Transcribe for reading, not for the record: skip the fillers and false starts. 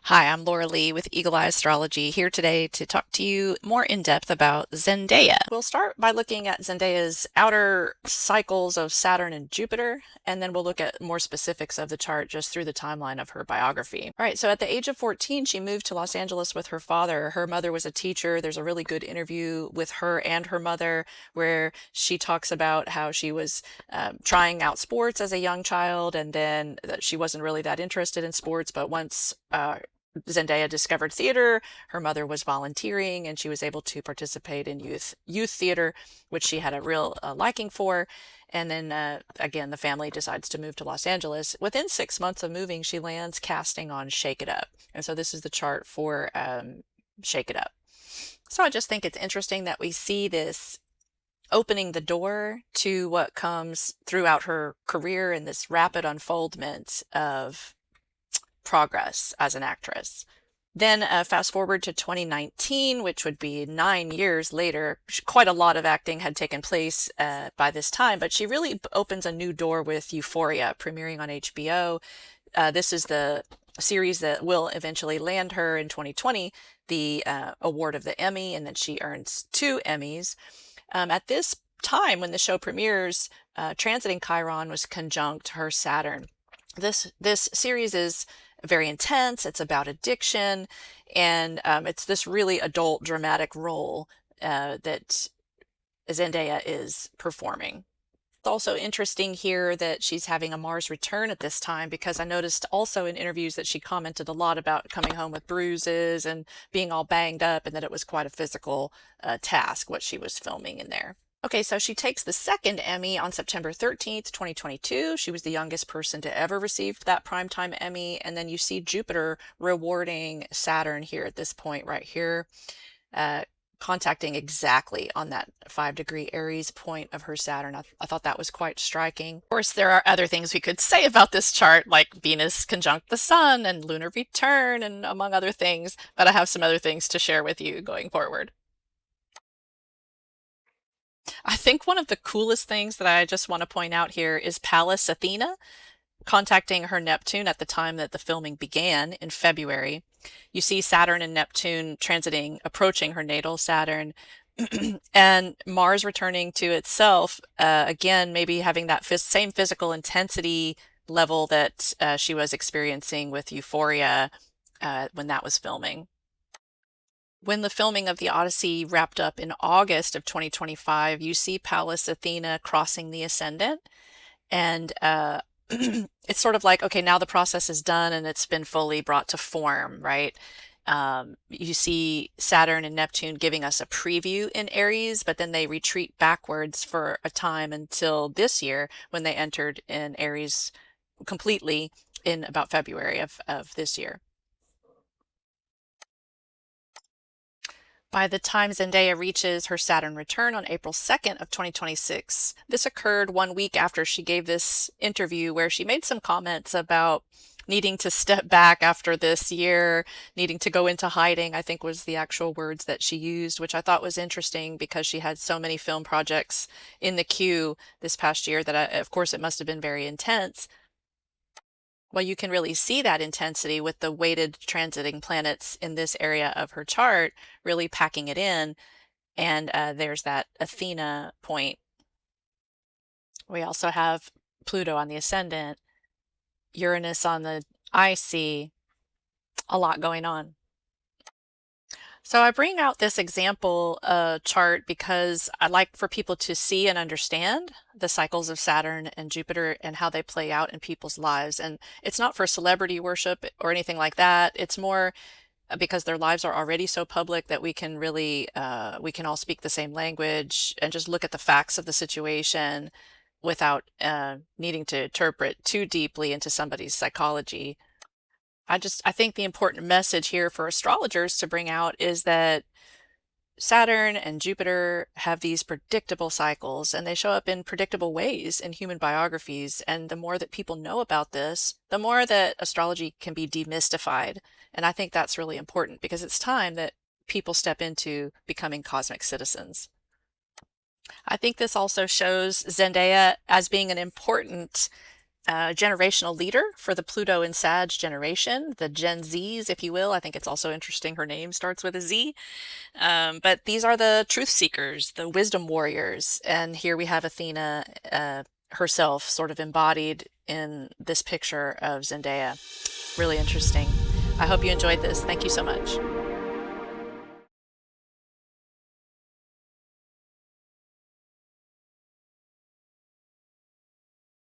Hi, I'm Laura Lee with Eagle Eye Astrology here today to talk to you more in depth about Zendaya. We'll start by looking at Zendaya's outer cycles of Saturn and Jupiter, and then we'll look at more specifics of the chart just through the timeline of her biography. All right, so at the age of 14, she moved to Los Angeles with her father. Her mother was a teacher. There's a really good interview with her and her mother where she talks about how she was trying out sports as a young child, and then that she wasn't really that interested in sports, but once Zendaya discovered theater. Her mother was volunteering, and she was able to participate in youth theater, which she had a real liking for. And then again, the family decides to move to Los Angeles. Within 6 months of moving, she lands casting on Shake It Up. And so this is the chart for Shake It Up. So I just think it's interesting that we see this opening the door to what comes throughout her career and this rapid unfoldment of progress as an actress. Then fast forward to 2019, which would be 9 years later. Quite a lot of acting had taken place by this time, but she really opens a new door with Euphoria, premiering on HBO. This is the series that will eventually land her in 2020 the award of the Emmy, and then she earns 2 Emmys. At this time, when the show premieres, transiting Chiron was conjunct her Saturn. This series is very intense. It's about addiction, and it's this really adult dramatic role that Zendaya is performing. It's also interesting here that she's having a Mars return at this time, because I noticed also in interviews that she commented a lot about coming home with bruises and being all banged up, and that it was quite a physical task what she was filming in there. Okay, so she takes the second Emmy on September 13th, 2022. She was the youngest person to ever receive that Primetime Emmy. And then you see Jupiter rewarding Saturn here at this point right here, contacting exactly on that 5-degree Aries point of her Saturn. I thought that was quite striking. Of course, there are other things we could say about this chart, like Venus conjunct the Sun and lunar return, and among other things, but I have some other things to share with you going forward. I think one of the coolest things that I just want to point out here is Pallas Athena contacting her Neptune at the time that the filming began in February. You see Saturn and Neptune transiting, approaching her natal Saturn, and Mars returning to itself, again, maybe having that same physical intensity level that she was experiencing with Euphoria when that was filming. When the filming of the Odyssey wrapped up in August of 2025, you see Pallas Athena crossing the ascendant, and it's sort of like, okay, now the process is done and it's been fully brought to form, right? You see Saturn and Neptune giving us a preview in Aries, but then they retreat backwards for a time until this year when they entered in Aries completely in about February of this year. By the time Zendaya reaches her Saturn return on April 2nd of 2026, this occurred 1 week after she gave this interview where she made some comments about needing to step back after this year, needing to go into hiding, I think was the actual words that she used, which I thought was interesting because she had so many film projects in the queue this past year that of course it must have been very intense. Well, you can really see that intensity with the weighted transiting planets in this area of her chart, really packing it in. And there's that Athena point. We also have Pluto on the ascendant, Uranus on the IC, a lot going on. So I bring out this example chart because I like for people to see and understand the cycles of Saturn and Jupiter and how they play out in people's lives. And it's not for celebrity worship or anything like that. It's more because their lives are already so public that we can really, we can all speak the same language and just look at the facts of the situation without needing to interpret too deeply into somebody's psychology. I think the important message here for astrologers to bring out is that Saturn and Jupiter have these predictable cycles, and they show up in predictable ways in human biographies. And the more that people know about this, the more that astrology can be demystified. And I think that's really important because it's time that people step into becoming cosmic citizens. I think this also shows Zendaya as being an important generational leader for the Pluto and Sag generation, the Gen Zs, if you will. I think it's also interesting her name starts with a Z. But these are the truth seekers, the wisdom warriors. And here we have Athena herself sort of embodied in this picture of Zendaya. Really interesting. I hope you enjoyed this. Thank you so much.